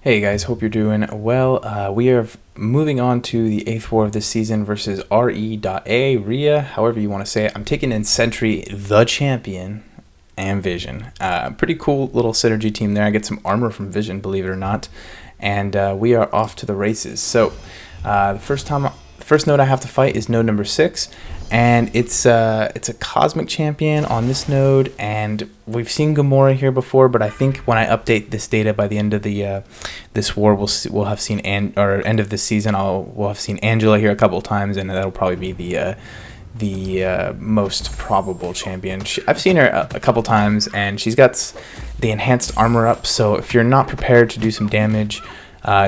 Hey guys, hope you're doing well. We are moving on to the 8th war of this season versus RE.A, Rhea, however you want to say it. I'm taking in Sentry, the champion, and Vision. Pretty cool little synergy team there. I get some armor from Vision, believe it or not. And we are off to the races. So the first node I have to fight is node number 6. And it's a cosmic champion on this node, and we've seen Gamora here before, but I think when I update this data by the end of the this war, we'll have seen end of this season. We'll have seen Angela here a couple of times, and that'll probably be the most probable champion. I've seen her a couple times, and she's got the enhanced armor up. So if you're not prepared to do some damage,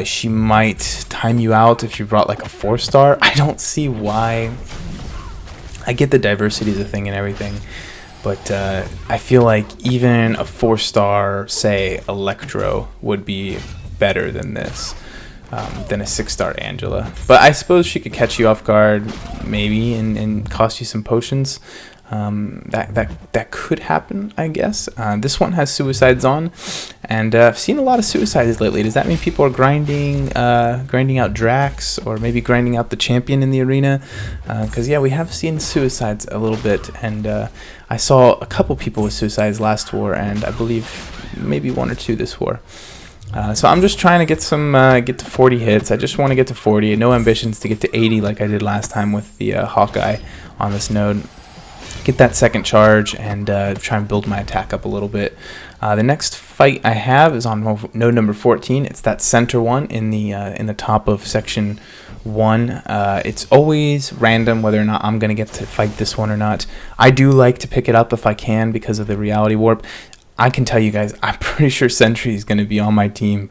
she might time you out if you brought like a 4-star. I don't see why. I get the diversity is a thing and everything, but I feel like even a 4-star, say, Electro would be better than this, than a 6-star Angela. But I suppose she could catch you off guard, maybe, and cost you some potions. That could happen, I guess. This one has suicides on, and I've seen a lot of suicides lately. Does that mean people are grinding out Drax, or maybe grinding out the champion in the arena? Because yeah, we have seen suicides a little bit, and I saw a couple people with suicides last war, and I believe maybe 1 or 2 this war. So I'm just trying to get to 40 hits. I just want to get to 40. No ambitions to get to 80 like I did last time with the Hawkeye on this node. Get that second charge and try and build my attack up a little bit. The next fight I have is on node number 14. It's that center one in the top of section 1. It's always random whether or not I'm going to get to fight this one or not. I do like to pick it up if I can because of the reality warp. I can tell you guys, I'm pretty sure Sentry is going to be on my team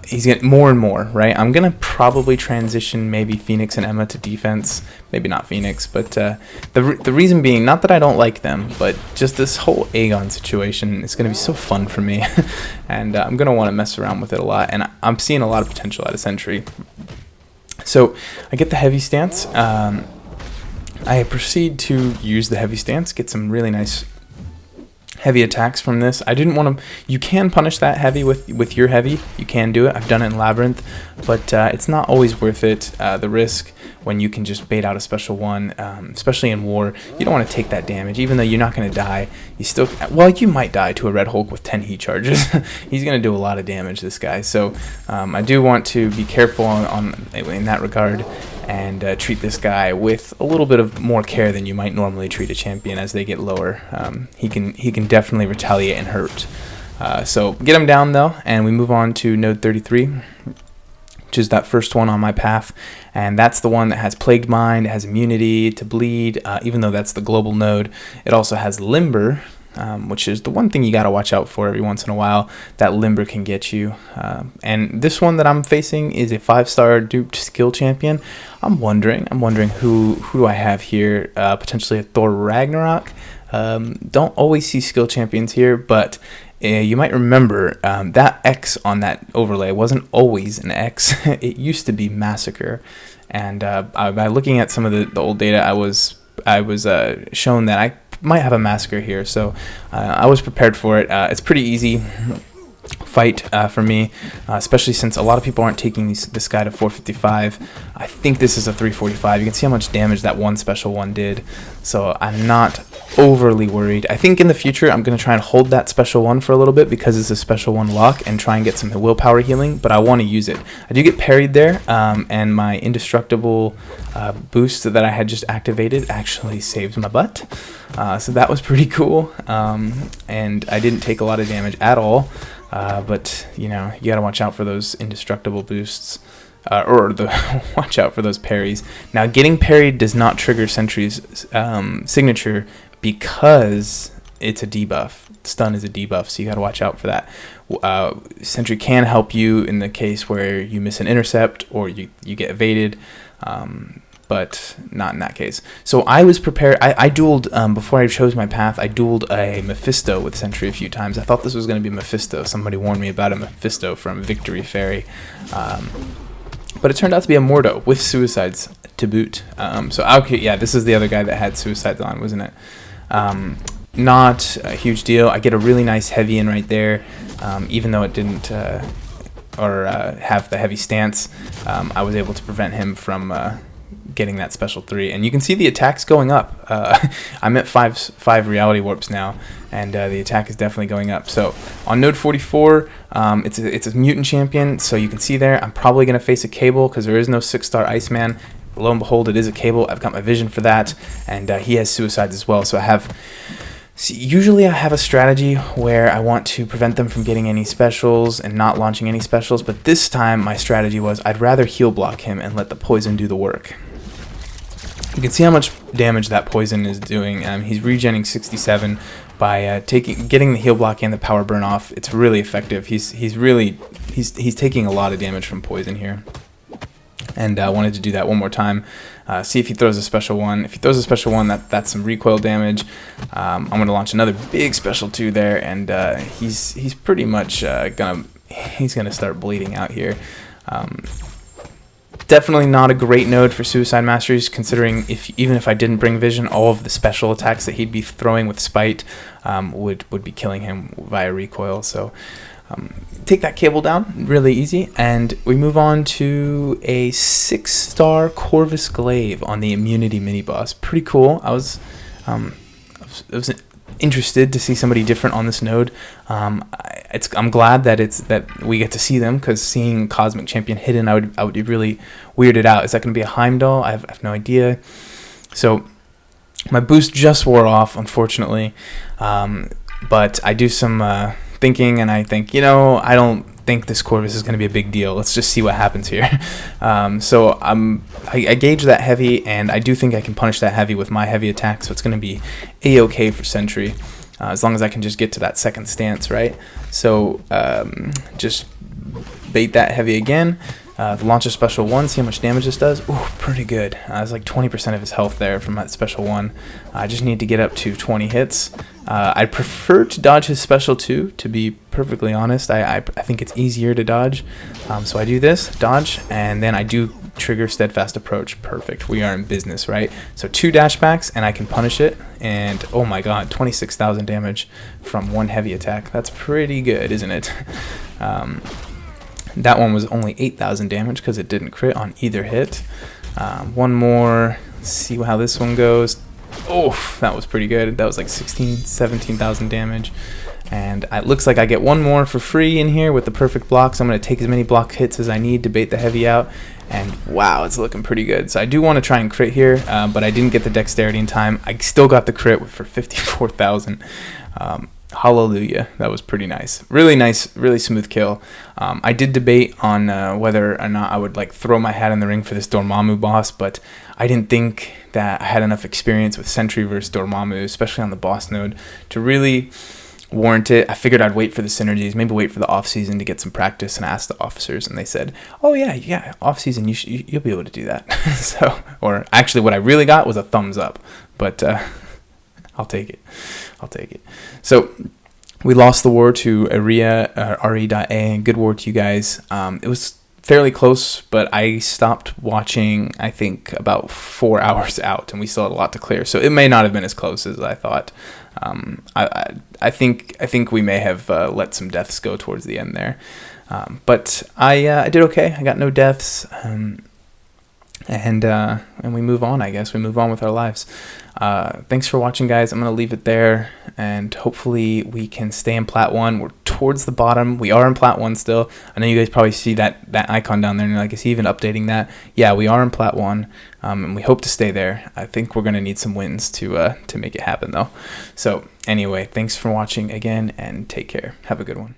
he's getting more and more, right? I'm going to probably transition maybe Phoenix and Emma to defense. Maybe not Phoenix, but the reason being, not that I don't like them, but just this whole Aegon situation is going to be so fun for me. And I'm going to want to mess around with it a lot. And I'm seeing a lot of potential out of Sentry. So I get the heavy stance. I proceed to use the heavy stance, get some really nice heavy attacks from this. I didn't want to. You can punish that heavy with your heavy. You can do it. I've done it in Labyrinth, but it's not always worth it. The risk when you can just bait out a special one, especially in war. You don't want to take that damage, even though you're not going to die. You still, well, you might die to a Red Hulk with 10 heat charges. He's going to do a lot of damage, this guy. So I do want to be careful in that regard. And treat this guy with a little bit of more care than you might normally treat a champion as they get lower. He can definitely retaliate and hurt. So get him down though, and we move on to node 33, which is that first one on my path, and that's the one that has Plagued Mind. It has immunity to bleed, even though that's the global node. It also has Limber, which is the one thing you got to watch out for every once in a while. That Limber can get you. And this one that I'm facing is a 5-star duped skill champion. I'm wondering who do I have here? Potentially a Thor Ragnarok. Don't always see skill champions here, but you might remember that X on that overlay wasn't always an X. It used to be Massacre. And by looking at some of the old data, I was shown that I might have a Massacre here, so I was prepared for it. It's pretty easy fight for me, especially since a lot of people aren't taking this guy to 455. I think this is a 345. You can see how much damage that one special one did, so I'm not overly worried. I think in the future I'm going to try and hold that special one for a little bit because it's a special one lock and try and get some willpower healing, but I want to use it. I do get parried there, and my indestructible boost that I had just activated actually saved my butt. So that was pretty cool, and I didn't take a lot of damage at all, but you know, you gotta watch out for those indestructible boosts, watch out for those parries. Now, getting parried does not trigger Sentry's signature because it's a debuff. Stun is a debuff, so you gotta watch out for that. Sentry can help you in the case where you miss an intercept or you get evaded, but not in that case. So I was prepared. I dueled, before I chose my path, I dueled a Mephisto with Sentry a few times. I thought this was going to be Mephisto. Somebody warned me about a Mephisto from Victory Fairy. But it turned out to be a Mordo with suicides to boot. So, okay, yeah, this is the other guy that had suicides on, wasn't it? not a huge deal. I get a really nice heavy in right there, even though it didn't have the heavy stance. I was able to prevent him from getting that special 3, and you can see the attack's going up. I'm at five reality warps now, and the attack is definitely going up. So on node 44, it's a mutant champion, so you can see there I'm probably going to face a Cable because there is no 6-star Iceman. Lo and behold, it is a Cable. I've got my vision for that, and he has suicides as well. So usually I have a strategy where I want to prevent them from getting any specials and not launching any specials, but this time my strategy was I'd rather heal block him and let the poison do the work. You can see how much damage that poison is doing. He's regenerating 67 by getting the heal block and the power burn off. It's really effective. He's taking a lot of damage from poison here. And I wanted to do that one more time. See if he throws a special 1. If he throws a special 1, that's some recoil damage. I'm going to launch another big special 2 there, and he's pretty much gonna start bleeding out here. Definitely not a great node for Suicide Masters, considering even if I didn't bring vision, all of the special attacks that he'd be throwing with Spite would be killing him via recoil. So take that Cable down, really easy, and we move on to a 6-star Corvus Glaive on the Immunity mini boss. Pretty cool. I was interested to see somebody different on this node. I'm glad that we get to see them, because seeing Cosmic Champion hidden, I would be really weirded out. Is that going to be a Heimdall? I have no idea. So my boost just wore off, unfortunately, but I do some thinking, and I think, I don't think this Corvus is going to be a big deal. Let's just see what happens here. So I gauge that heavy, and I do think I can punish that heavy with my heavy attack, so it's going to be a-okay for Sentry, as long as I can just get to that second stance, right? So just bait that heavy again. The launch of special 1, see how much damage this does. Ooh, pretty good. It's like 20% of his health there from that special 1. I just need to get up to 20 hits. I prefer to dodge his special 2, to be perfectly honest. I think it's easier to dodge. So I do this, dodge, and then I do trigger Steadfast Approach. Perfect. We are in business, right? So 2 dashbacks, and I can punish it. And oh my god, 26,000 damage from 1 heavy attack. That's pretty good, isn't it? That one was only 8,000 damage because it didn't crit on either hit. One more. See how this one goes. Oh, that was pretty good. That was like 17,000 damage. And it looks like I get one more for free in here with the perfect block. So I'm going to take as many block hits as I need to bait the heavy out. And wow, it's looking pretty good. So I do want to try and crit here, but I didn't get the dexterity in time. I still got the crit for 54,000. Hallelujah. That was pretty nice, really smooth kill. I did debate on whether or not I would throw my hat in the ring for this Dormammu boss, but I didn't think that I had enough experience with Sentry versus Dormammu, especially on the boss node, to really warrant it. I figured I'd wait for the synergies, maybe wait for the off season to get some practice, and I asked the officers, and they said, "Oh yeah, off season you'll be able to do that." So, or actually, what I really got was a thumbs up, but I'll take it. So we lost the war to RE.A. Good war to you guys. It was fairly close, but I stopped watching, I think, about 4 hours out, and we still had a lot to clear. So it may not have been as close as I thought. I think we may have let some deaths go towards the end there. But I did okay. I got no deaths. And we move on, I guess. We move on with our lives. Thanks for watching, guys. I'm going to leave it there, and hopefully we can stay in Plat 1. We're towards the bottom. We are in Plat 1 still. I know you guys probably see that icon down there, and you're like, is he even updating that? Yeah, we are in Plat 1, and we hope to stay there. I think we're going to need some wins to make it happen, though. So anyway, thanks for watching again, and take care. Have a good one.